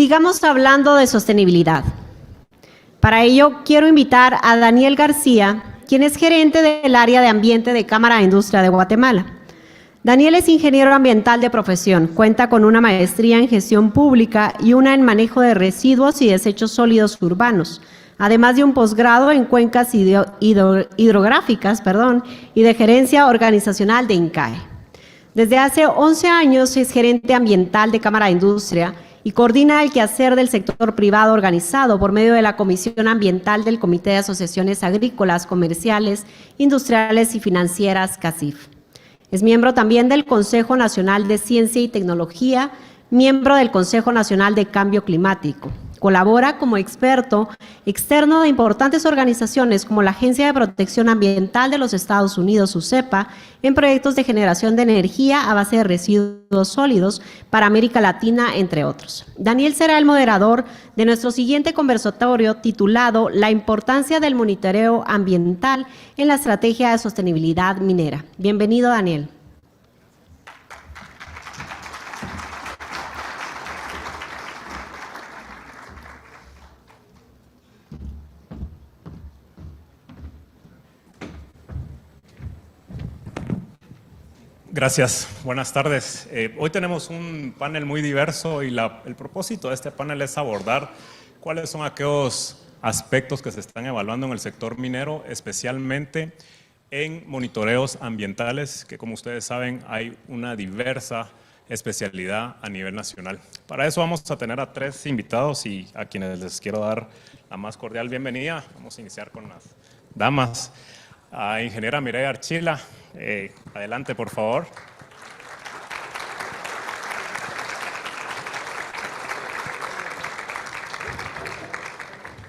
Sigamos hablando de sostenibilidad. Para ello, quiero invitar a Daniel García, quien es gerente del área de ambiente de Cámara de Industria de Guatemala. Daniel es ingeniero ambiental de profesión, cuenta con una maestría en gestión pública y una en manejo de residuos y desechos sólidos urbanos, además de un posgrado en cuencas hidrográficas y de gerencia organizacional de INCAE. Desde hace 11 años es gerente ambiental de Cámara de Industria y coordina el quehacer del sector privado organizado por medio de la Comisión Ambiental del Comité de Asociaciones Agrícolas, Comerciales, Industriales y Financieras, CACIF. Es miembro también del Consejo Nacional de Ciencia y Tecnología, miembro del Consejo Nacional de Cambio Climático. Colabora como experto externo de importantes organizaciones como la Agencia de Protección Ambiental de los Estados Unidos, USEPA, en proyectos de generación de energía a base de residuos sólidos para América Latina, entre otros. Daniel será el moderador de nuestro siguiente conversatorio titulado La importancia del monitoreo ambiental en la estrategia de sostenibilidad minera. Bienvenido, Daniel. Gracias, buenas tardes. Hoy tenemos un panel muy diverso y el propósito de este panel es abordar cuáles son aquellos aspectos que se están evaluando en el sector minero, especialmente en monitoreos ambientales, que como ustedes saben hay una diversa especialidad a nivel nacional. Para eso vamos a tener a 3 invitados y a quienes les quiero dar la más cordial bienvenida. Vamos a iniciar con las damas. A ingeniera Mireya Archila, adelante por favor.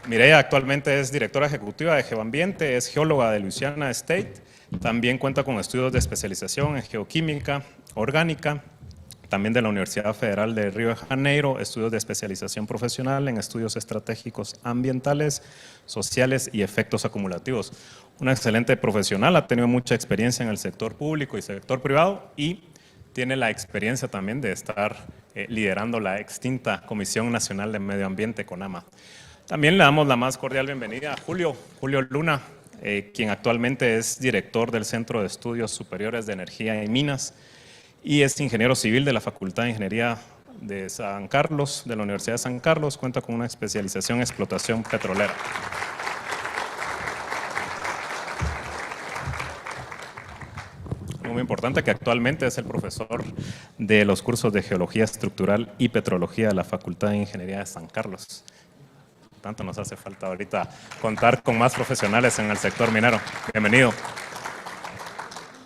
Mireya actualmente es directora ejecutiva de Geoambiente, es geóloga de Louisiana State, también cuenta con estudios de especialización en geoquímica orgánica, también de la Universidad Federal de Río de Janeiro, estudios de especialización profesional en estudios estratégicos ambientales, sociales y efectos acumulativos. Una excelente profesional, ha tenido mucha experiencia en el sector público y sector privado y tiene la experiencia también de estar liderando la extinta Comisión Nacional de Medio Ambiente, CONAMA. También le damos la más cordial bienvenida a Julio Luna, quien actualmente es director del Centro de Estudios Superiores de Energía y Minas y es ingeniero civil de la Facultad de Ingeniería de San Carlos, de la Universidad de San Carlos, cuenta con una especialización en explotación petrolera. Muy importante que actualmente es el profesor de los cursos de Geología Estructural y Petrología de la Facultad de Ingeniería de San Carlos. Tanto nos hace falta ahorita contar con más profesionales en el sector minero. Bienvenido.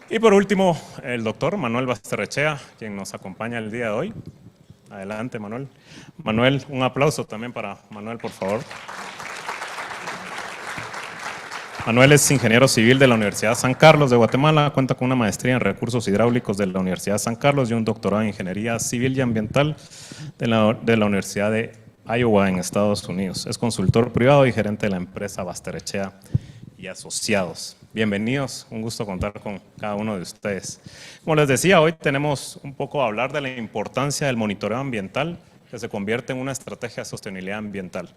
Y por último, el doctor Manuel Basterrechea, quien nos acompaña el día de hoy. Adelante, Manuel. Manuel, un aplauso también para Manuel, por favor. Manuel es ingeniero civil de la Universidad San Carlos de Guatemala, cuenta con una maestría en recursos hidráulicos de la Universidad San Carlos y un doctorado en ingeniería civil y ambiental de la Universidad de Iowa en Estados Unidos. Es consultor privado y gerente de la empresa Basterrechea y Asociados. Bienvenidos, un gusto contar con cada uno de ustedes. Como les decía, hoy tenemos un poco a hablar de la importancia del monitoreo ambiental que se convierte en una estrategia de sostenibilidad ambiental.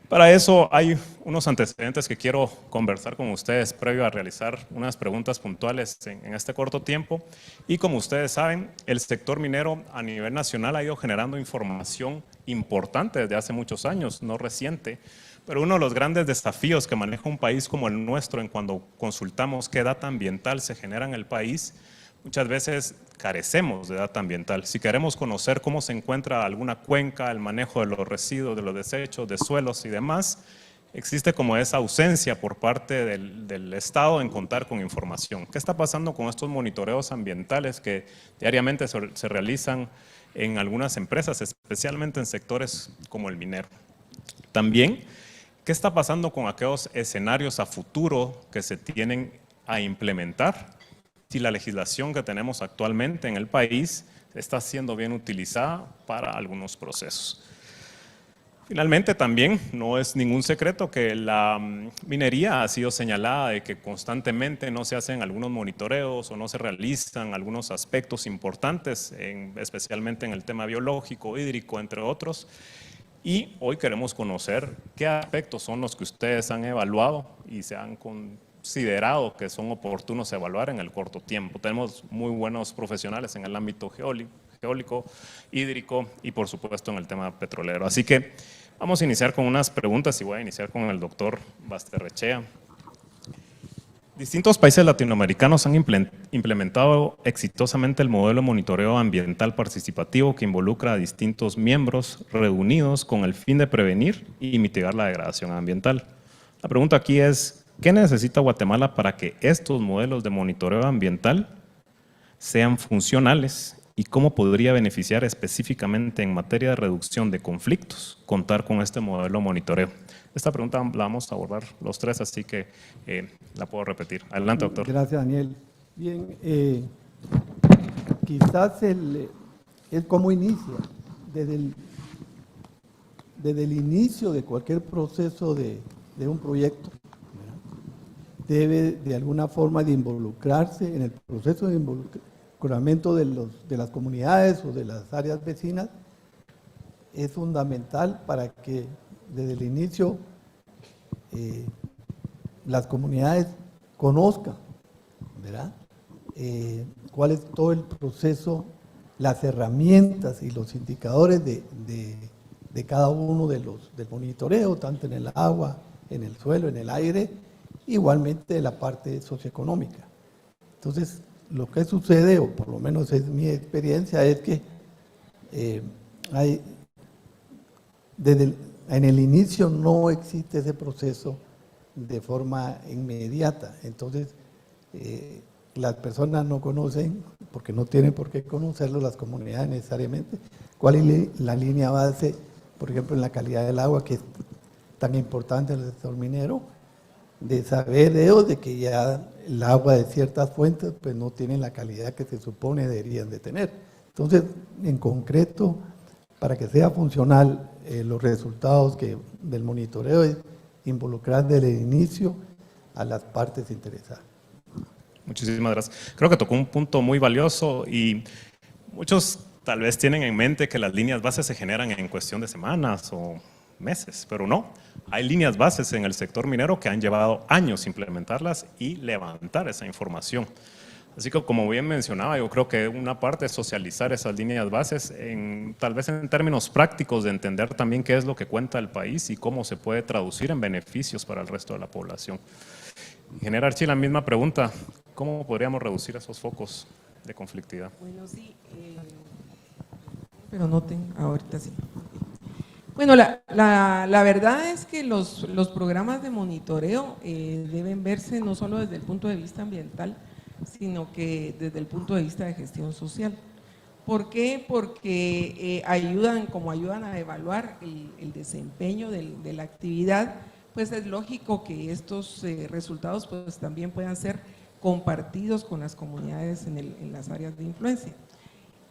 Para eso hay unos antecedentes que quiero conversar con ustedes previo a realizar unas preguntas puntuales en este corto tiempo. Y como ustedes saben, el sector minero a nivel nacional ha ido generando información importante desde hace muchos años, no reciente. Pero uno de los grandes desafíos que maneja un país como el nuestro en cuando consultamos qué data ambiental se genera en el país, muchas veces carecemos de data ambiental. Si queremos conocer cómo se encuentra alguna cuenca, el manejo de los residuos, de los desechos, de suelos y demás, existe como esa ausencia por parte del Estado en contar con información. ¿Qué está pasando con estos monitoreos ambientales que diariamente se realizan en algunas empresas, especialmente en sectores como el minero? También, ¿qué está pasando con aquellos escenarios a futuro que se tienen a implementar? Si la legislación que tenemos actualmente en el país está siendo bien utilizada para algunos procesos. Finalmente, también no es ningún secreto que la minería ha sido señalada de que constantemente no se hacen algunos monitoreos o no se realizan algunos aspectos importantes, especialmente en el tema biológico, hídrico, entre otros. Y hoy queremos conocer qué aspectos son los que ustedes han evaluado y se han considerado que son oportunos evaluar en el corto tiempo. Tenemos muy buenos profesionales en el ámbito geólico, hídrico y por supuesto en el tema petrolero. Así que vamos a iniciar con unas preguntas y voy a iniciar con el doctor Basterrechea. Distintos países latinoamericanos han implementado exitosamente el modelo de monitoreo ambiental participativo que involucra a distintos miembros reunidos con el fin de prevenir y mitigar la degradación ambiental. La pregunta aquí es, ¿qué necesita Guatemala para que estos modelos de monitoreo ambiental sean funcionales y cómo podría beneficiar específicamente en materia de reducción de conflictos contar con este modelo de monitoreo? Esta pregunta la vamos a abordar los tres, así que la puedo repetir. Adelante, doctor. Gracias, Daniel. Bien, quizás el cómo inicia. Desde el inicio de cualquier proceso de un proyecto, ¿verdad?, debe de alguna forma de involucrarse en el proceso de involucramiento de las comunidades o de las áreas vecinas. Es fundamental para que desde el inicio las comunidades conozcan, ¿verdad?, cuál es todo el proceso, las herramientas y los indicadores de cada uno del monitoreo, tanto en el agua, en el suelo, en el aire, igualmente de la parte socioeconómica. Entonces, lo que sucede, o por lo menos es mi experiencia, es que en el inicio no existe ese proceso de forma inmediata. Entonces, las personas no conocen, porque no tienen por qué conocerlo, las comunidades necesariamente, cuál es la línea base, por ejemplo, en la calidad del agua, que es tan importante en el sector minero, de saber ellos de que ya el agua de ciertas fuentes pues no tienen la calidad que se supone deberían de tener. Entonces, en concreto, para que sea funcional, los resultados del monitoreo es involucrar desde el inicio a las partes interesadas. Muchísimas gracias. Creo que tocó un punto muy valioso y muchos tal vez tienen en mente que las líneas bases se generan en cuestión de semanas o meses, pero no. Hay líneas bases en el sector minero que han llevado años implementarlas y levantar esa información. Así que, como bien mencionaba, yo creo que una parte es socializar esas líneas bases, tal vez en términos prácticos de entender también qué es lo que cuenta el país y cómo se puede traducir en beneficios para el resto de la población. Ingeniera Archi, la misma pregunta, ¿cómo podríamos reducir esos focos de conflictividad? Bueno, sí, pero noten, ahorita sí. Bueno, la verdad es que los programas de monitoreo deben verse no solo desde el punto de vista ambiental, sino que desde el punto de vista de gestión social. ¿Por qué? Porque ayudan a evaluar el desempeño de la actividad, pues es lógico que estos resultados pues también puedan ser compartidos con las comunidades en las áreas de influencia.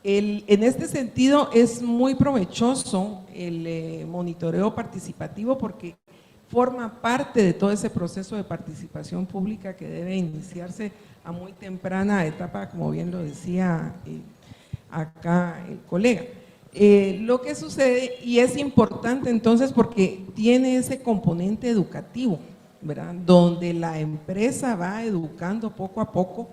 En este sentido es muy provechoso el monitoreo participativo porque forma parte de todo ese proceso de participación pública que debe iniciarse a muy temprana etapa, como bien lo decía acá el colega. Lo que sucede, y es importante entonces porque tiene ese componente educativo, ¿verdad?, donde la empresa va educando poco a poco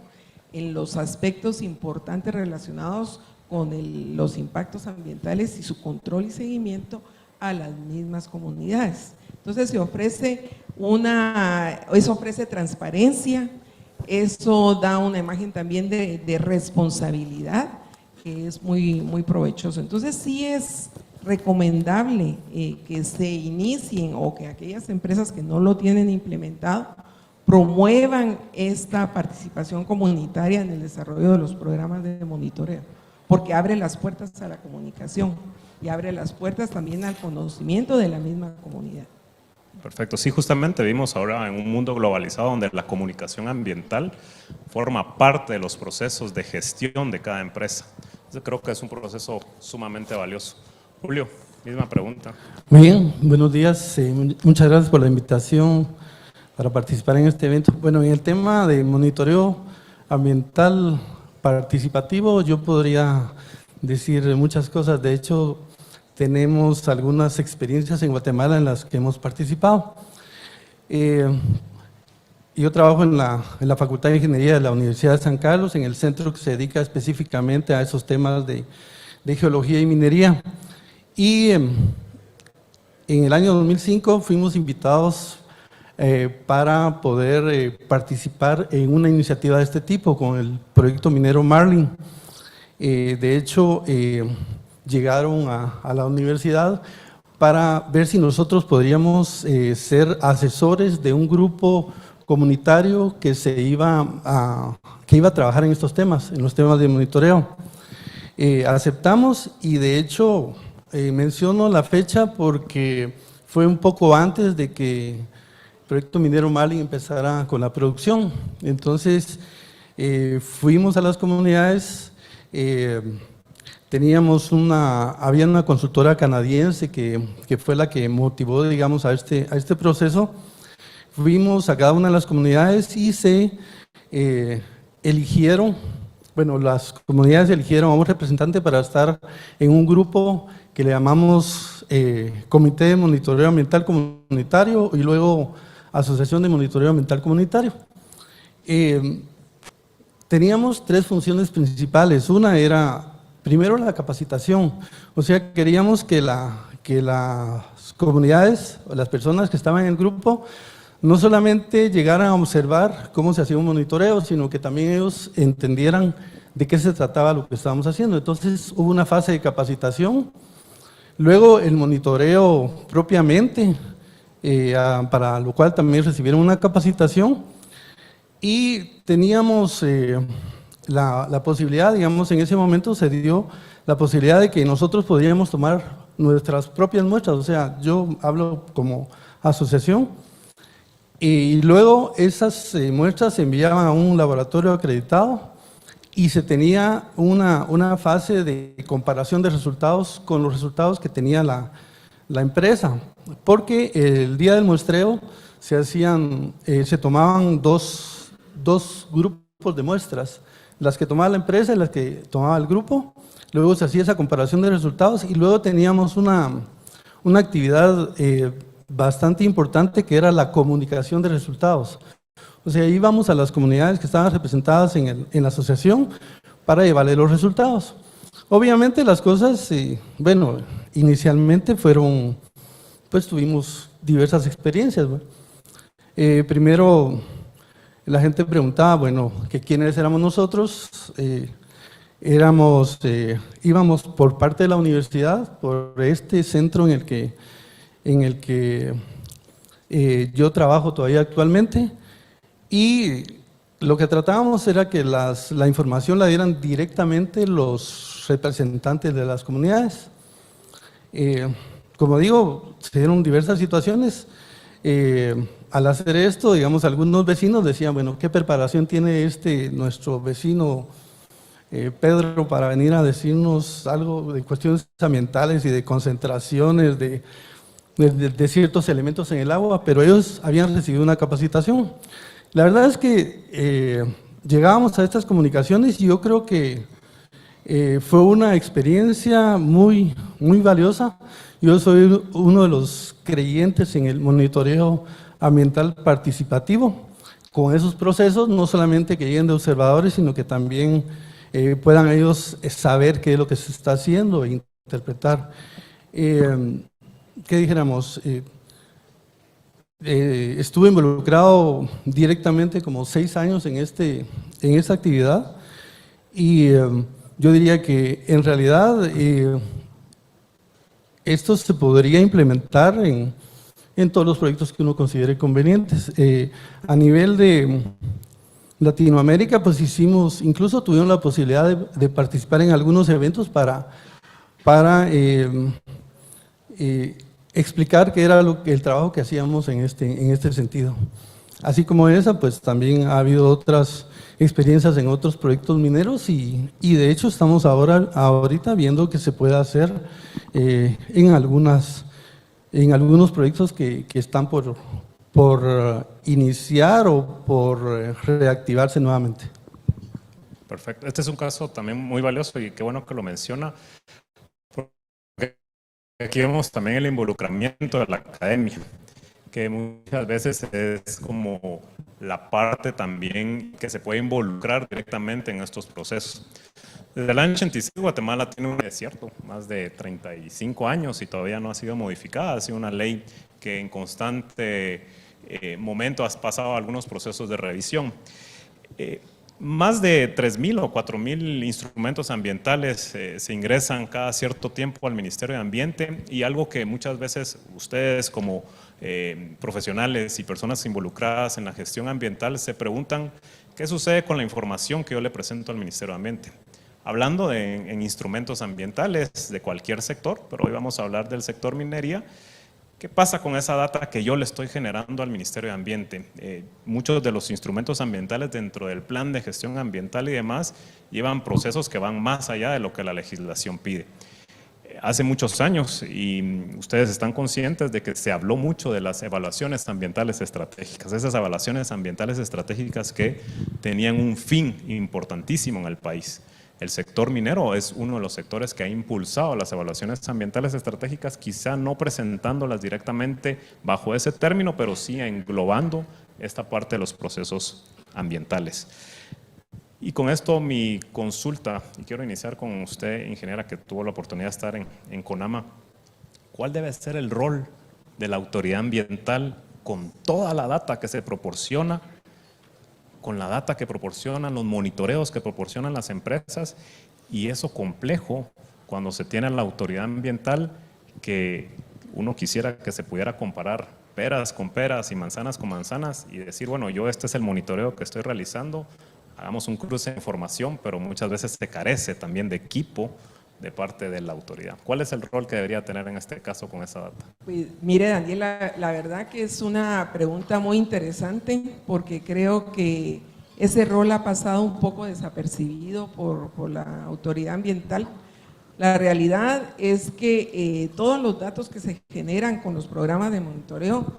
en los aspectos importantes relacionados con los impactos ambientales y su control y seguimiento a las mismas comunidades. Entonces eso ofrece transparencia, eso da una imagen también de responsabilidad que es muy, muy provechoso. Entonces sí es recomendable que se inicien o que aquellas empresas que no lo tienen implementado promuevan esta participación comunitaria en el desarrollo de los programas de monitoreo, porque abre las puertas a la comunicación y abre las puertas también al conocimiento de la misma comunidad. Perfecto, sí, justamente vivimos ahora en un mundo globalizado donde la comunicación ambiental forma parte de los procesos de gestión de cada empresa. Entonces creo que es un proceso sumamente valioso. Julio. Misma pregunta. Muy bien, buenos días. Muchas gracias por la invitación para participar en este evento. Bueno, en el tema de monitoreo ambiental participativo, yo podría decir muchas cosas. De hecho, tenemos algunas experiencias en Guatemala en las que hemos participado. Yo trabajo en la Facultad de Ingeniería de la Universidad de San Carlos, en el centro que se dedica específicamente a esos temas de geología y minería. Y en el año 2005 fuimos invitados para poder participar en una iniciativa de este tipo con el proyecto minero Marlin. De hecho, llegaron a la universidad para ver si nosotros podríamos ser asesores de un grupo comunitario que iba a trabajar en estos temas, en los temas de monitoreo. Aceptamos y de hecho menciono la fecha porque fue un poco antes de que el proyecto minero Marlin empezara con la producción. Entonces fuimos a las comunidades, había una consultora canadiense que fue la que motivó, digamos, a este proceso. Fuimos a cada una de las comunidades y se eligieron, bueno, las comunidades eligieron a un representante para estar en un grupo que le llamamos Comité de Monitoreo Ambiental Comunitario y luego Asociación de Monitoreo Ambiental Comunitario. Teníamos tres funciones principales. Una era, primero, la capacitación. O sea, queríamos que las comunidades, o las personas que estaban en el grupo, no solamente llegaran a observar cómo se hacía un monitoreo, sino que también ellos entendieran de qué se trataba lo que estábamos haciendo. Entonces hubo una fase de capacitación, luego el monitoreo propiamente, para lo cual también recibieron una capacitación, y teníamos la posibilidad, digamos, en ese momento se dio la posibilidad de que nosotros podríamos tomar nuestras propias muestras. O sea, yo hablo como asociación, y luego esas muestras se enviaban a un laboratorio acreditado y se tenía una fase de comparación de resultados con los resultados que tenía la empresa, porque el día del muestreo se tomaban dos grupos de muestras, las que tomaba la empresa y las que tomaba el grupo. Luego se hacía esa comparación de resultados y luego teníamos una actividad bastante importante que era la comunicación de resultados. O sea, íbamos a las comunidades que estaban representadas en la asociación para evaluar los resultados. Obviamente las cosas, bueno, inicialmente fueron, pues tuvimos diversas experiencias. Primero, la gente preguntaba, bueno, que quiénes éramos nosotros. Íbamos por parte de la universidad, por este centro en el que yo trabajo todavía actualmente, y lo que tratábamos era que la información la dieran directamente los representantes de las comunidades. Como digo, se dieron diversas situaciones. Al hacer esto, digamos, algunos vecinos decían, bueno, ¿qué preparación tiene nuestro vecino Pedro para venir a decirnos algo de cuestiones ambientales y de concentraciones de ciertos elementos en el agua? Pero ellos habían recibido una capacitación. La verdad es que llegábamos a estas comunicaciones y yo creo que fue una experiencia muy, muy valiosa. Yo soy uno de los creyentes en el monitoreo ambiental participativo. Con esos procesos, no solamente que lleguen de observadores, sino que también puedan ellos saber qué es lo que se está haciendo e interpretar. ¿Qué dijéramos? Estuve involucrado directamente como 6 años en esta actividad, y yo diría que en realidad esto se podría implementar en todos los proyectos que uno considere convenientes. A nivel de Latinoamérica, pues incluso tuvimos la posibilidad de participar en algunos eventos para explicar qué era el trabajo que hacíamos en este sentido. Así como esa, pues también ha habido otras experiencias en otros proyectos mineros y de hecho estamos ahorita viendo que se puede hacer en algunos proyectos que están por iniciar o por reactivarse nuevamente. Perfecto. Este es un caso también muy valioso y qué bueno que lo menciona, porque aquí vemos también el involucramiento de la academia, que muchas veces es como la parte también que se puede involucrar directamente en estos procesos. Desde el año 86 Guatemala tiene un desierto, más de 35 años y todavía no ha sido modificada, ha sido una ley que en constante momento ha pasado algunos procesos de revisión. Más de 3.000 o 4.000 instrumentos ambientales se ingresan cada cierto tiempo al Ministerio de Ambiente y algo que muchas veces ustedes como profesionales y personas involucradas en la gestión ambiental se preguntan qué sucede con la información que yo le presento al Ministerio de Ambiente. Hablando en instrumentos ambientales de cualquier sector, pero hoy vamos a hablar del sector minería. ¿Qué pasa con esa data que yo le estoy generando al Ministerio de Ambiente? Muchos de los instrumentos ambientales dentro del plan de gestión ambiental y demás llevan procesos que van más allá de lo que la legislación pide. Hace muchos años, y ustedes están conscientes de que se habló mucho de las evaluaciones ambientales estratégicas, esas evaluaciones ambientales estratégicas que tenían un fin importantísimo en el país. El sector minero es uno de los sectores que ha impulsado las evaluaciones ambientales estratégicas, quizá no presentándolas directamente bajo ese término, pero sí englobando esta parte de los procesos ambientales. Y con esto mi consulta, y quiero iniciar con usted, ingeniera, que tuvo la oportunidad de estar en CONAMA. ¿Cuál debe ser el rol de la autoridad ambiental con toda la data que se proporciona, con la data que proporcionan, los monitoreos que proporcionan las empresas, y eso complejo cuando se tiene la autoridad ambiental, que uno quisiera que se pudiera comparar peras con peras y manzanas con manzanas y decir, bueno, yo este es el monitoreo que estoy realizando, hagamos un cruce de información, pero muchas veces se carece también de equipo de parte de la autoridad. ¿Cuál es el rol que debería tener en este caso con esa data? Pues mire, Daniel, la verdad que es una pregunta muy interesante porque creo que ese rol ha pasado un poco desapercibido por la autoridad ambiental. La realidad es que todos los datos que se generan con los programas de monitoreo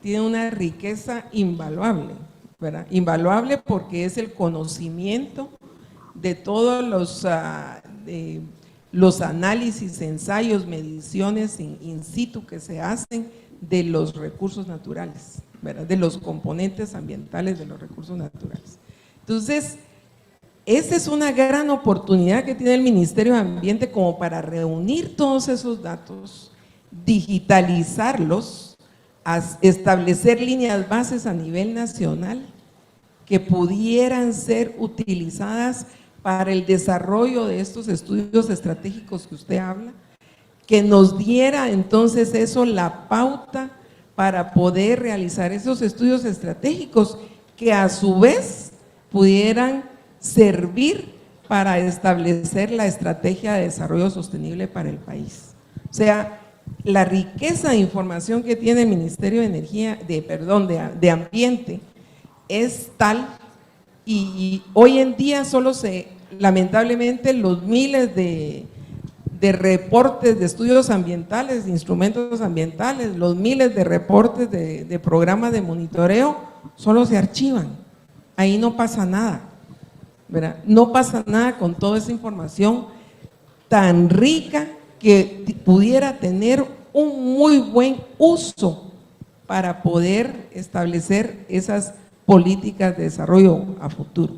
tienen una riqueza invaluable, ¿verdad? Invaluable porque es el conocimiento de todos los análisis, ensayos, mediciones in situ que se hacen de los recursos naturales, ¿verdad? De los componentes ambientales de los recursos naturales. Entonces, esta es una gran oportunidad que tiene el Ministerio de Ambiente como para reunir todos esos datos, digitalizarlos, establecer líneas bases a nivel nacional que pudieran ser utilizadas para el desarrollo de estos estudios estratégicos que usted habla, que nos diera entonces eso la pauta para poder realizar esos estudios estratégicos que a su vez pudieran servir para establecer la estrategia de desarrollo sostenible para el país. O sea, la riqueza de información que tiene el Ministerio de Ambiente es tal y hoy en día lamentablemente los miles de reportes de estudios ambientales, de instrumentos ambientales, los miles de reportes de programas de monitoreo, solo se archivan, ahí no pasa nada, ¿verdad? No pasa nada con toda esa información tan rica que pudiera tener un muy buen uso para poder establecer esas políticas de desarrollo a futuro.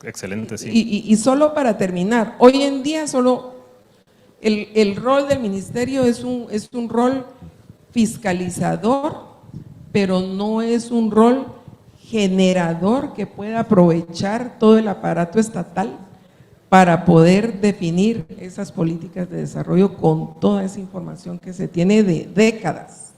Excelente, sí. Y solo para terminar, hoy en día solo el rol del ministerio es un rol fiscalizador, pero no es un rol generador que pueda aprovechar todo el aparato estatal para poder definir esas políticas de desarrollo con toda esa información que se tiene de décadas.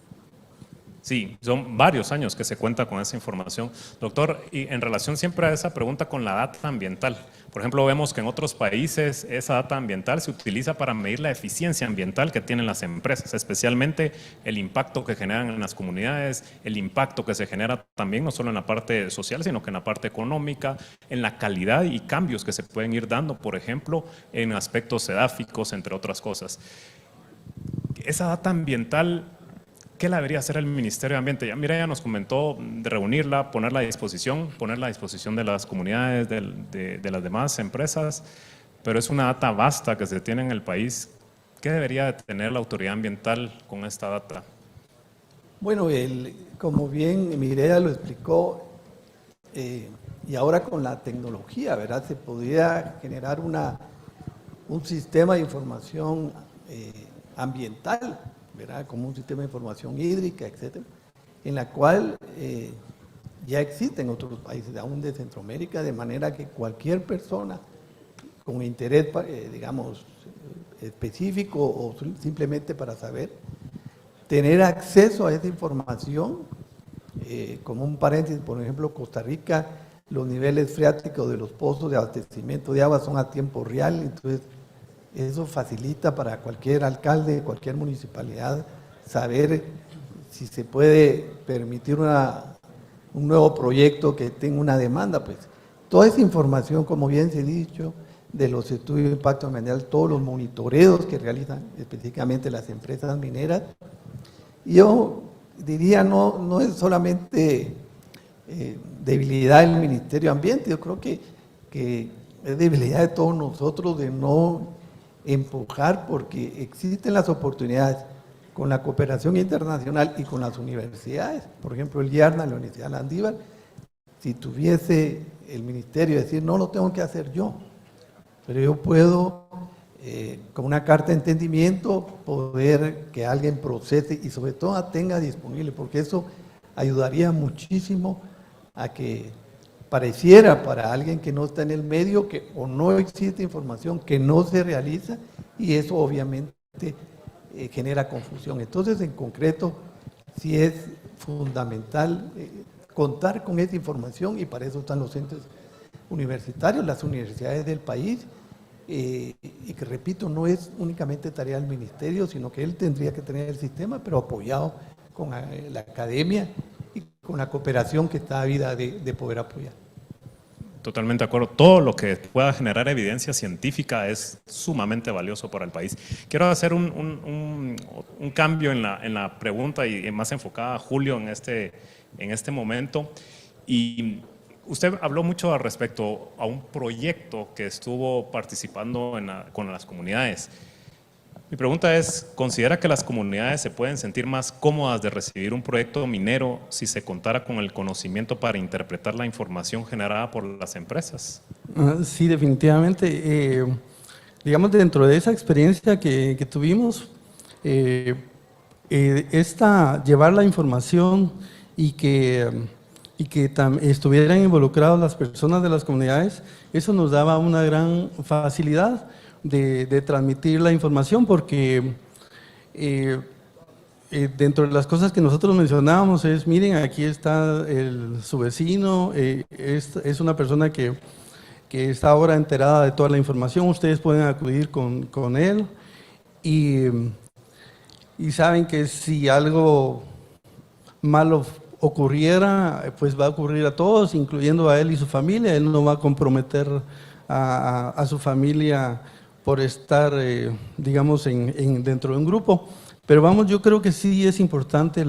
Sí, son varios años que se cuenta con esa información. Doctor, y en relación siempre a esa pregunta con la data ambiental, por ejemplo, vemos que en otros países esa data ambiental se utiliza para medir la eficiencia ambiental que tienen las empresas, especialmente el impacto que generan en las comunidades, el impacto que se genera también no solo en la parte social, sino que en la parte económica, en la calidad y cambios que se pueden ir dando, por ejemplo, en aspectos edáficos, entre otras cosas. Esa data ambiental, ¿qué la debería hacer el Ministerio de Ambiente? Ya Mireya nos comentó de reunirla, ponerla a disposición de las comunidades, de las demás empresas, pero es una data vasta que se tiene en el país. ¿Qué debería de tener la autoridad ambiental con esta data? Bueno, como bien Mireya lo explicó, y ahora con la tecnología, ¿verdad? Se podría generar un sistema de información ambiental, ¿verdad? Como un sistema de información hídrica, etcétera, en la cual ya existen otros países, aún de Centroamérica, de manera que cualquier persona con interés, digamos, específico o simplemente para saber, tener acceso a esa información. Como un paréntesis, por ejemplo, Costa Rica, los niveles freáticos de los pozos de abastecimiento de agua son a tiempo real, entonces eso facilita para cualquier alcalde, cualquier municipalidad, saber si se puede permitir un nuevo proyecto que tenga una demanda. Pues toda esa información, como bien se ha dicho, de los estudios de impacto ambiental, todos los monitoreos que realizan específicamente las empresas mineras, yo diría no es solamente debilidad del Ministerio de Ambiente, yo creo que es debilidad de todos nosotros de no empujar, porque existen las oportunidades con la cooperación internacional y con las universidades. Por ejemplo, el IARNA, la Universidad Landívar, si tuviese el ministerio decir, no lo tengo que hacer yo, pero yo puedo, con una carta de entendimiento, poder que alguien procese y sobre todo tenga disponible, porque eso ayudaría muchísimo a que pareciera para alguien que no está en el medio que o no existe información, que no se realiza, y eso obviamente genera confusión. Entonces, en concreto, sí es fundamental contar con esa información, y para eso están los centros universitarios, las universidades del país, y que, repito, no es únicamente tarea del ministerio, sino que él tendría que tener el sistema, pero apoyado con la academia y con la cooperación que está habida de poder apoyar. Totalmente de acuerdo. Todo lo que pueda generar evidencia científica es sumamente valioso para el país. Quiero hacer un cambio en la pregunta y más enfocada a Julio en este momento. Y usted habló mucho respecto a un proyecto que estuvo participando con las comunidades. Mi pregunta es, ¿considera que las comunidades se pueden sentir más cómodas de recibir un proyecto minero si se contara con el conocimiento para interpretar la información generada por las empresas? Sí, definitivamente. Digamos, dentro de esa experiencia que tuvimos, llevar la información y que estuvieran involucrados las personas de las comunidades, eso nos daba una gran facilidad de transmitir la información, porque dentro de las cosas que nosotros mencionábamos es, miren, aquí está su vecino, es una persona que está ahora enterada de toda la información, ustedes pueden acudir con él y saben que si algo malo ocurriera, pues va a ocurrir a todos, incluyendo a él y su familia. Él no va a comprometer a su familia por estar, digamos, dentro de un grupo. Pero vamos, yo creo que sí es importante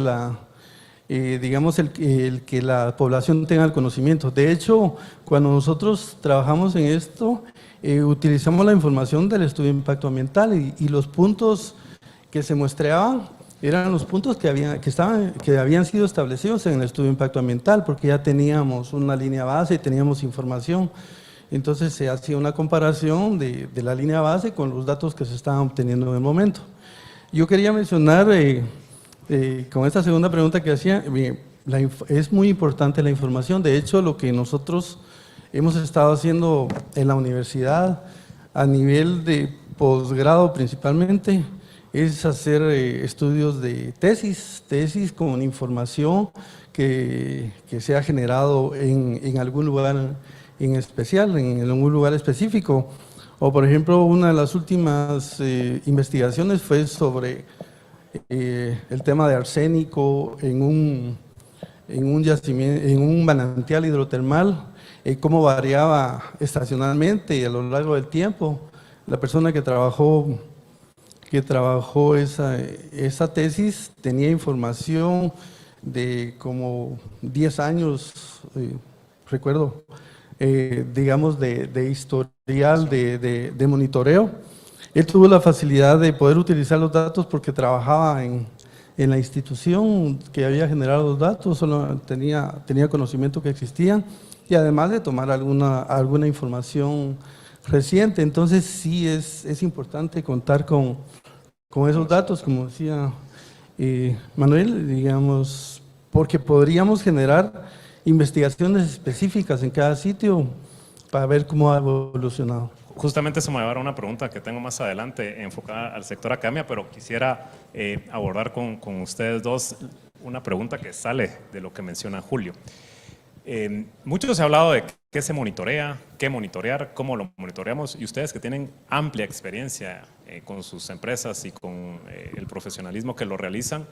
digamos, el que la población tenga el conocimiento. De hecho, cuando nosotros trabajamos en esto, utilizamos la información del estudio de impacto ambiental y los puntos que se muestreaban eran los puntos que habían sido establecidos en el estudio de impacto ambiental, porque ya teníamos una línea base y teníamos información. Entonces se hacía una comparación de la línea base con los datos que se estaban obteniendo en el momento. Yo quería mencionar, con esta segunda pregunta que hacía, es muy importante la información. De hecho, lo que nosotros hemos estado haciendo en la universidad, a nivel de posgrado principalmente, es hacer estudios de tesis con información que se ha generado en algún lugar en especial, en algún lugar específico. O por ejemplo, una de las últimas investigaciones fue sobre el tema de arsénico en un yacimiento, en un manantial hidrotermal, cómo variaba estacionalmente y a lo largo del tiempo. La persona que trabajó esa tesis tenía información de como 10 años, recuerdo, digamos, de historial de monitoreo. Él tuvo la facilidad de poder utilizar los datos porque trabajaba en la institución que había generado los datos, solo tenía conocimiento que existían y además de tomar alguna información reciente. Entonces sí es importante contar con esos datos, como decía Manuel, digamos, porque podríamos generar investigaciones específicas en cada sitio para ver cómo ha evolucionado. Justamente se me va a dar una pregunta que tengo más adelante enfocada al sector academia, pero quisiera abordar con ustedes dos una pregunta que sale de lo que menciona Julio. Mucho se ha hablado de qué se monitorea, qué monitorear, cómo lo monitoreamos, y ustedes que tienen amplia experiencia con sus empresas y con el profesionalismo que lo realizan,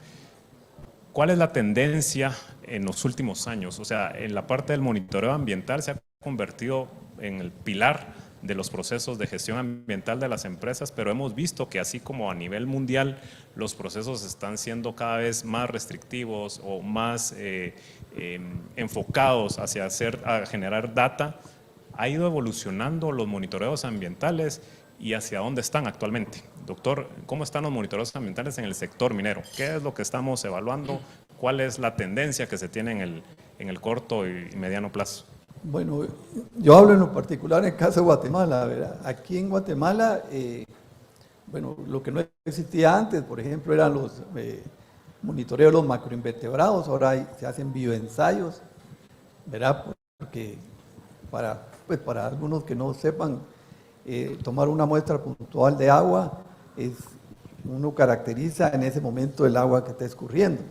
¿cuál es la tendencia en los últimos años? O sea, en la parte del monitoreo ambiental se ha convertido en el pilar de los procesos de gestión ambiental de las empresas, pero hemos visto que así como a nivel mundial los procesos están siendo cada vez más restrictivos o más enfocados hacia a generar data, ha ido evolucionando los monitoreos ambientales y hacia dónde están actualmente. Doctor, ¿cómo están los monitoreos ambientales en el sector minero? ¿Qué es lo que estamos evaluando? ¿Cuál es la tendencia que se tiene en el corto y mediano plazo? Bueno, yo hablo en lo particular en el caso de Guatemala, ¿verdad? Aquí en Guatemala, bueno, lo que no existía antes, por ejemplo, eran los monitoreos de los macroinvertebrados, ahora se hacen bioensayos, ¿verdad? Porque para algunos que no sepan, tomar una muestra puntual de agua, uno caracteriza en ese momento el agua que está escurriendo.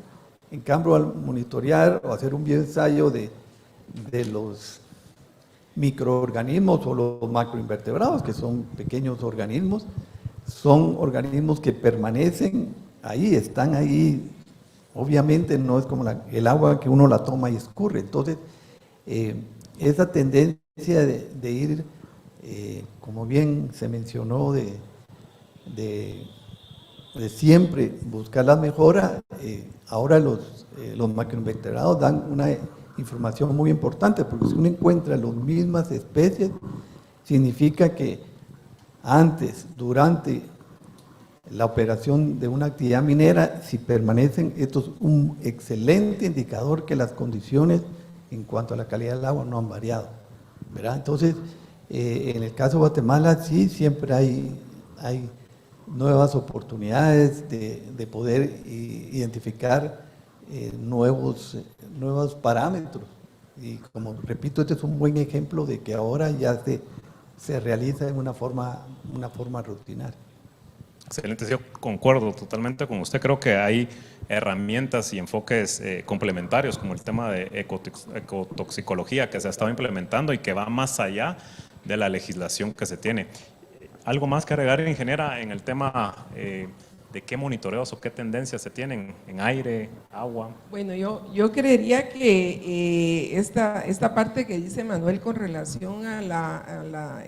En cambio, al monitorear o hacer un bioensayo de los microorganismos o los macroinvertebrados, que son pequeños organismos, son organismos que permanecen ahí, están ahí. Obviamente no es como el agua que uno la toma y escurre. Entonces, esa tendencia de ir, como bien se mencionó, de siempre buscar la mejora, ahora los macroinvertebrados dan una información muy importante, porque si uno encuentra las mismas especies, significa que antes, durante la operación de una actividad minera, si permanecen, esto es un excelente indicador que las condiciones en cuanto a la calidad del agua no han variado, ¿verdad? Entonces, en el caso de Guatemala, sí, siempre hay nuevas oportunidades de poder identificar nuevos parámetros. Y como repito, este es un buen ejemplo de que ahora ya se realiza en una forma rutinaria. Excelente, yo concuerdo totalmente con usted. Creo que hay herramientas y enfoques complementarios, como el tema de ecotoxicología que se ha estado implementando y que va más allá de la legislación que se tiene. ¿Algo más que agregar, ingeniera, en el tema de qué monitoreos o qué tendencias se tienen en aire, agua? Bueno, yo creería que esta parte que dice Manuel con relación a la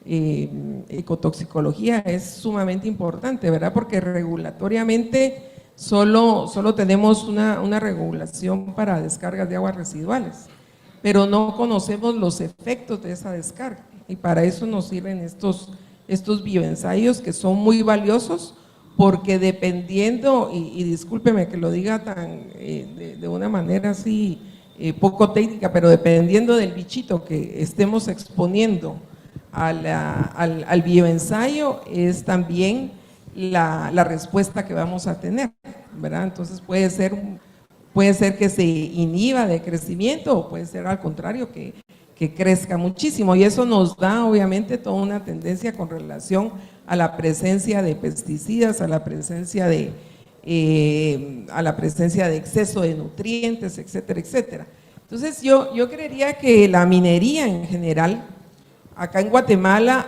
ecotoxicología es sumamente importante, ¿verdad? Porque regulatoriamente solo tenemos una regulación para descargas de aguas residuales, pero no conocemos los efectos de esa descarga, y para eso nos sirven estos bioensayos, que son muy valiosos, porque dependiendo, y discúlpeme que lo diga de una manera así poco técnica, pero dependiendo del bichito que estemos exponiendo al bioensayo, es también la respuesta que vamos a tener, ¿verdad? Entonces puede ser que se inhiba de crecimiento, o puede ser al contrario que crezca muchísimo, y eso nos da obviamente toda una tendencia con relación a la presencia de pesticidas, a la presencia de exceso de nutrientes, etcétera, etcétera. Entonces yo creería que la minería en general, acá en Guatemala,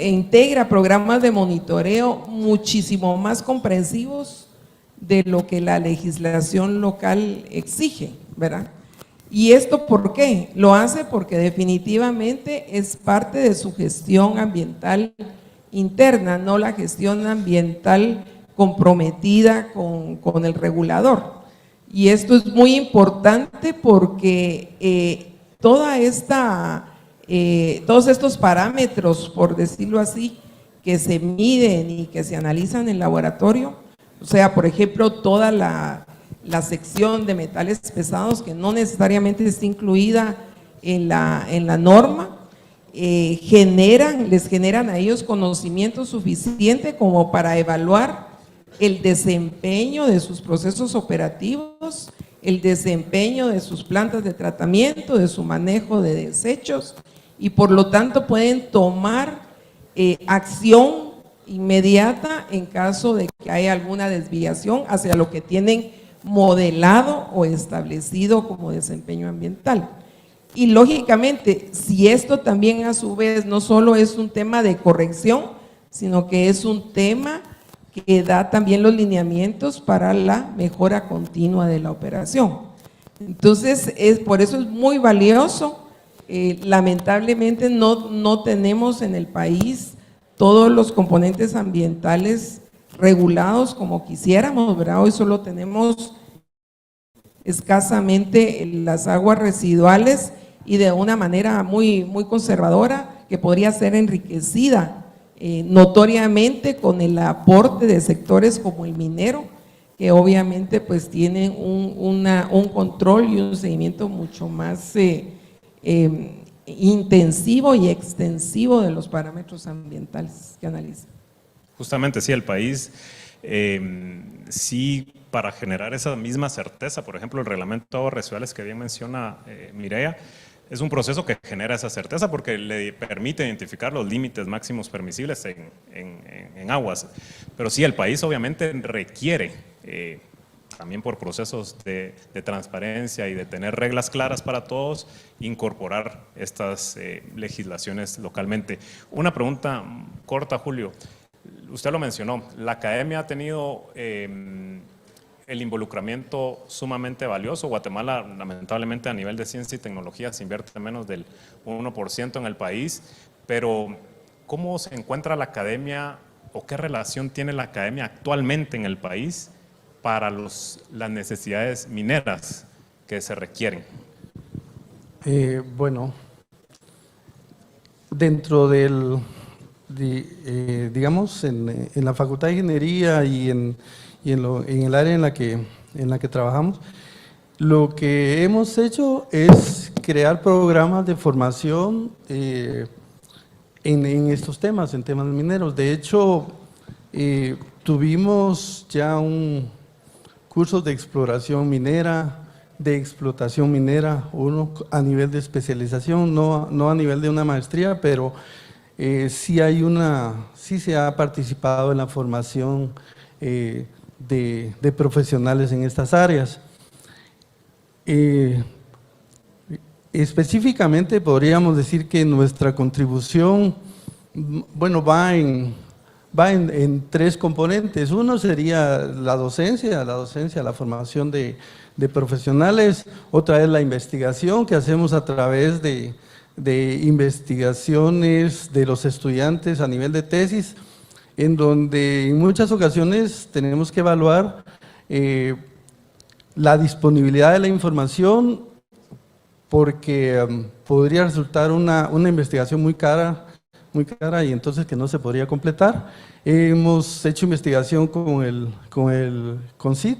integra programas de monitoreo muchísimo más comprensivos de lo que la legislación local exige, ¿verdad? ¿Y esto por qué? Lo hace porque definitivamente es parte de su gestión ambiental interna, no la gestión ambiental comprometida con el regulador. Y esto es muy importante porque todos estos parámetros, por decirlo así, que se miden y que se analizan en laboratorio, o sea, por ejemplo, toda la sección de metales pesados que no necesariamente está incluida en la norma, les generan a ellos conocimiento suficiente como para evaluar el desempeño de sus procesos operativos, el desempeño de sus plantas de tratamiento, de su manejo de desechos, y por lo tanto pueden tomar acción inmediata en caso de que haya alguna desviación hacia lo que tienen modelado o establecido como desempeño ambiental. Y lógicamente, si esto también a su vez no solo es un tema de corrección, sino que es un tema que da también los lineamientos para la mejora continua de la operación. Entonces, por eso es muy valioso. Lamentablemente no tenemos en el país todos los componentes ambientales regulados como quisiéramos, ¿verdad? Hoy solo tenemos escasamente las aguas residuales y de una manera muy conservadora que podría ser enriquecida notoriamente con el aporte de sectores como el minero, que obviamente pues tienen un control y un seguimiento mucho más intensivo y extensivo de los parámetros ambientales que analizan. Justamente, sí, el país, sí, para generar esa misma certeza, por ejemplo, el reglamento de aguas residuales que bien menciona Mireya, es un proceso que genera esa certeza porque le permite identificar los límites máximos permisibles en aguas. Pero sí, el país obviamente requiere, también por procesos de transparencia y de tener reglas claras para todos, incorporar estas legislaciones localmente. Una pregunta corta, Julio. Usted lo mencionó, la academia ha tenido el involucramiento sumamente valioso. Guatemala, lamentablemente, a nivel de ciencia y tecnología se invierte menos del 1% en el país, pero ¿cómo se encuentra la academia o qué relación tiene la academia actualmente en el país para las necesidades mineras que se requieren? Bueno, dentro digamos, en la Facultad de Ingeniería y en el área en la que trabajamos, lo que hemos hecho es crear programas de formación en estos temas, en temas mineros. De hecho, tuvimos ya un curso de exploración minera, de explotación minera, uno a nivel de especialización, no a nivel de una maestría, pero sí se ha participado en la formación de profesionales en estas áreas. Específicamente podríamos decir que nuestra contribución, bueno, va en tres componentes. Uno sería la docencia, la formación de profesionales. Otra es la investigación que hacemos a través de investigaciones de los estudiantes a nivel de tesis, en donde en muchas ocasiones tenemos que evaluar la disponibilidad de la información, porque podría resultar una investigación muy cara y entonces que no se podría completar. Hemos hecho investigación con el CONCYT,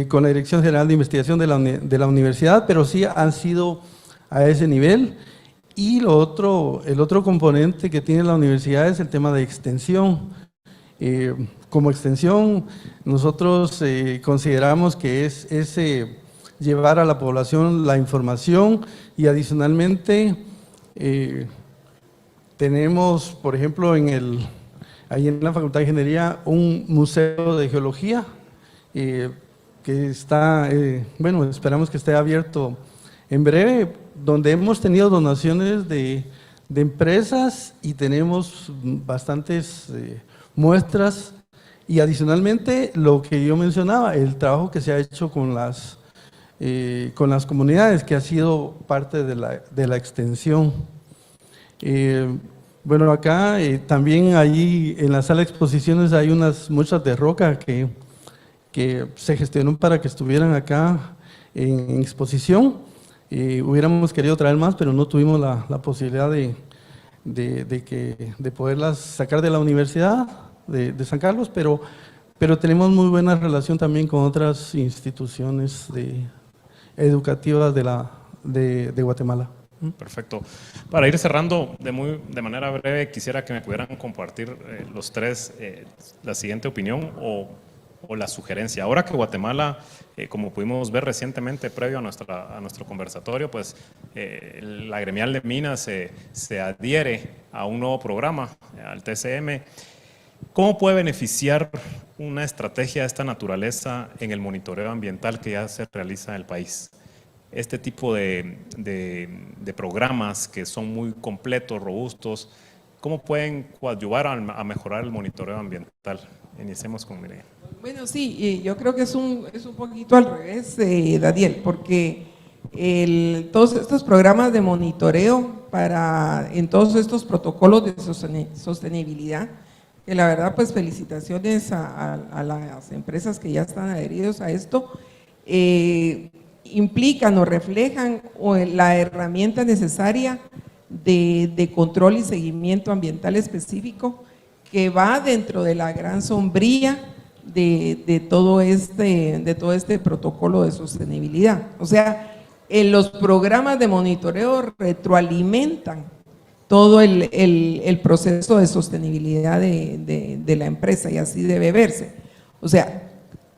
con la Dirección General de Investigación de la universidad, pero sí han sido a ese nivel. Y el otro componente que tiene la universidad es el tema de extensión. Como extensión, nosotros consideramos que es llevar a la población la información y adicionalmente Tenemos, por ejemplo, ahí en la Facultad de Ingeniería, un museo de geología que está, bueno, esperamos que esté abierto en breve, donde hemos tenido donaciones de empresas y tenemos bastantes muestras, y adicionalmente lo que yo mencionaba, el trabajo que se ha hecho con las comunidades, que ha sido parte de la extensión. Bueno, acá también ahí en la sala de exposiciones hay unas muestras de roca que se gestionó para que estuvieran acá en exposición. Hubiéramos querido traer más, pero no tuvimos la posibilidad de poderlas sacar de la Universidad de San Carlos, pero tenemos muy buena relación también con otras instituciones educativas de Guatemala. Perfecto. Para ir cerrando de manera breve, quisiera que me pudieran compartir los tres la siguiente opinión o la sugerencia. Ahora que Guatemala, como pudimos ver recientemente previo a nuestro conversatorio, pues la gremial de minas se adhiere a un nuevo programa, al TCM. ¿Cómo puede beneficiar una estrategia de esta naturaleza en el monitoreo ambiental que ya se realiza en el país? Este tipo de programas que son muy completos, robustos, ¿cómo pueden coadyuvar a mejorar el monitoreo ambiental? Iniciemos con Mireya. Bueno, sí, yo creo que es un poquito al revés, Daniel, porque todos estos programas de monitoreo en todos estos protocolos de sostenibilidad, que la verdad, pues felicitaciones a las empresas que ya están adheridos a esto, implican o reflejan la herramienta necesaria de control y seguimiento ambiental específico que va dentro de la gran sombría de todo este protocolo de sostenibilidad. O sea, los programas de monitoreo retroalimentan todo el proceso de sostenibilidad de la empresa, y así debe verse. O sea,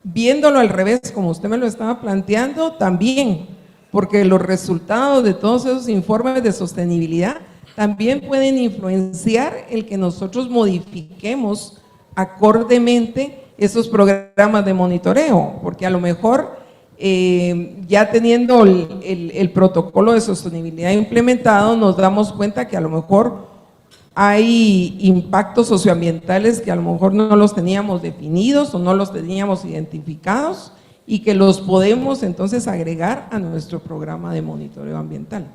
viéndolo al revés, como usted me lo estaba planteando, también, porque los resultados de todos esos informes de sostenibilidad también pueden influenciar el que nosotros modifiquemos acordemente esos programas de monitoreo, porque a lo mejor ya teniendo el protocolo de sostenibilidad implementado, nos damos cuenta que a lo mejor hay impactos socioambientales que a lo mejor no los teníamos definidos o no los teníamos identificados y que los podemos entonces agregar a nuestro programa de monitoreo ambiental.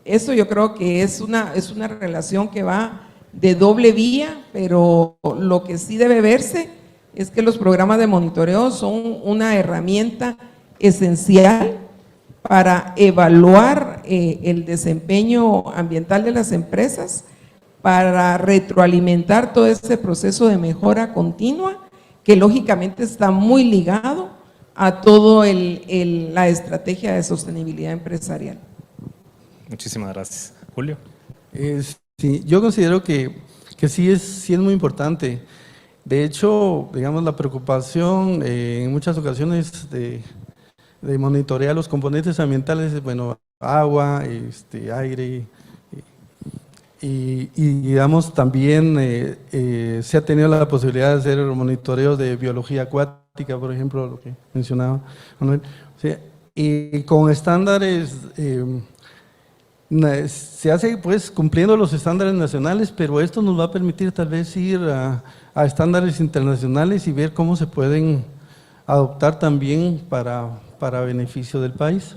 Eso yo creo que es una relación que va de doble vía, pero lo que sí debe verse es que los programas de monitoreo son una herramienta esencial para evaluar el desempeño ambiental de las empresas, para retroalimentar todo ese proceso de mejora continua, que lógicamente está muy ligado a todo la estrategia de sostenibilidad empresarial. Muchísimas gracias. Julio. Sí, yo considero que sí es muy importante. De hecho, digamos, la preocupación en muchas ocasiones de monitorear los componentes ambientales, bueno, agua, aire, y digamos también se ha tenido la posibilidad de hacer monitoreos de biología acuática, por ejemplo, lo que mencionaba Manuel. O sea, y con estándares, se hace pues cumpliendo los estándares nacionales, pero esto nos va a permitir tal vez ir a estándares internacionales y ver cómo se pueden adoptar también para beneficio del país.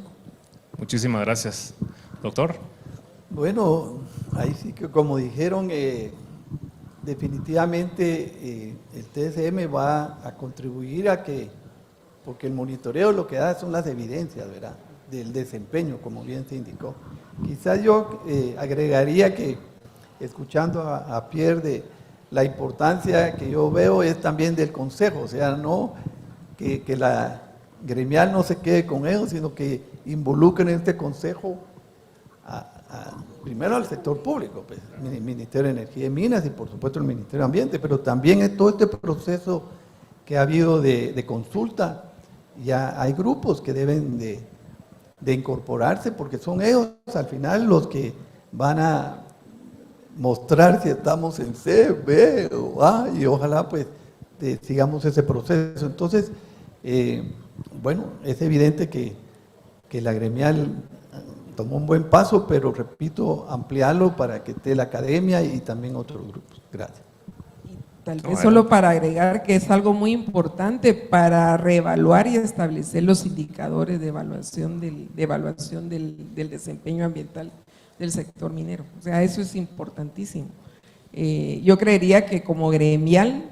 Muchísimas gracias. Doctor. Bueno, ahí sí que como dijeron, definitivamente el TSM va a contribuir a porque el monitoreo lo que da son las evidencias, ¿verdad?, del desempeño, como bien se indicó. Quizás yo agregaría que, escuchando a Pierre, la importancia que yo veo es también del consejo, o sea, no que la gremial no se quede con ellos, sino que involucren en este consejo primero al sector público, pues, el Ministerio de Energía y Minas y por supuesto el Ministerio de Ambiente, pero también en todo este proceso que ha habido de consulta, ya hay grupos que deben de incorporarse, porque son ellos al final los que van a mostrar si estamos en C, B o A, y ojalá pues sigamos ese proceso. Entonces, bueno, es evidente que la gremial tomó un buen paso, pero repito, ampliarlo para que esté la academia y también otros grupos. Gracias. Tal vez solo para agregar que es algo muy importante para reevaluar y establecer los indicadores de evaluación del desempeño ambiental del sector minero. O sea, eso es importantísimo. Yo creería que como gremial,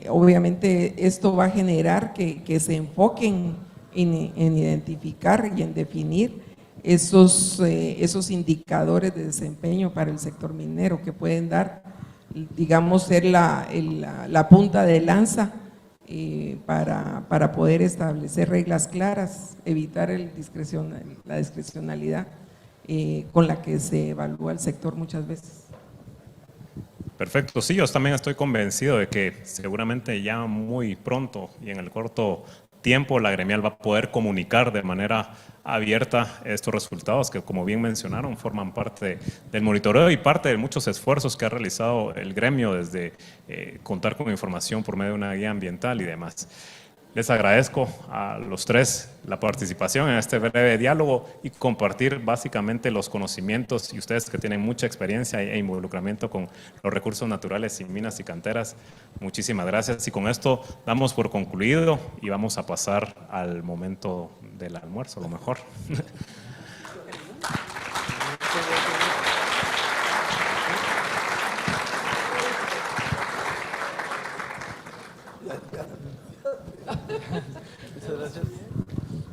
obviamente esto va a generar que se enfoquen en identificar y en definir esos indicadores de desempeño para el sector minero que pueden dar, digamos, ser la punta de lanza para poder establecer reglas claras, evitar la discrecionalidad con la que se evalúa el sector muchas veces. Perfecto, sí, yo también estoy convencido de que seguramente ya muy pronto y en el corto tiempo la gremial va a poder comunicar de manera abierta estos resultados que, como bien mencionaron, forman parte del monitoreo y parte de muchos esfuerzos que ha realizado el gremio desde contar con información por medio de una guía ambiental y demás. Les agradezco a los tres la participación en este breve diálogo y compartir básicamente los conocimientos, y ustedes que tienen mucha experiencia e involucramiento con los recursos naturales y minas y canteras. Muchísimas gracias, y con esto damos por concluido y vamos a pasar al momento del almuerzo, a lo mejor.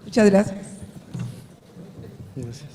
Muchas gracias. Gracias.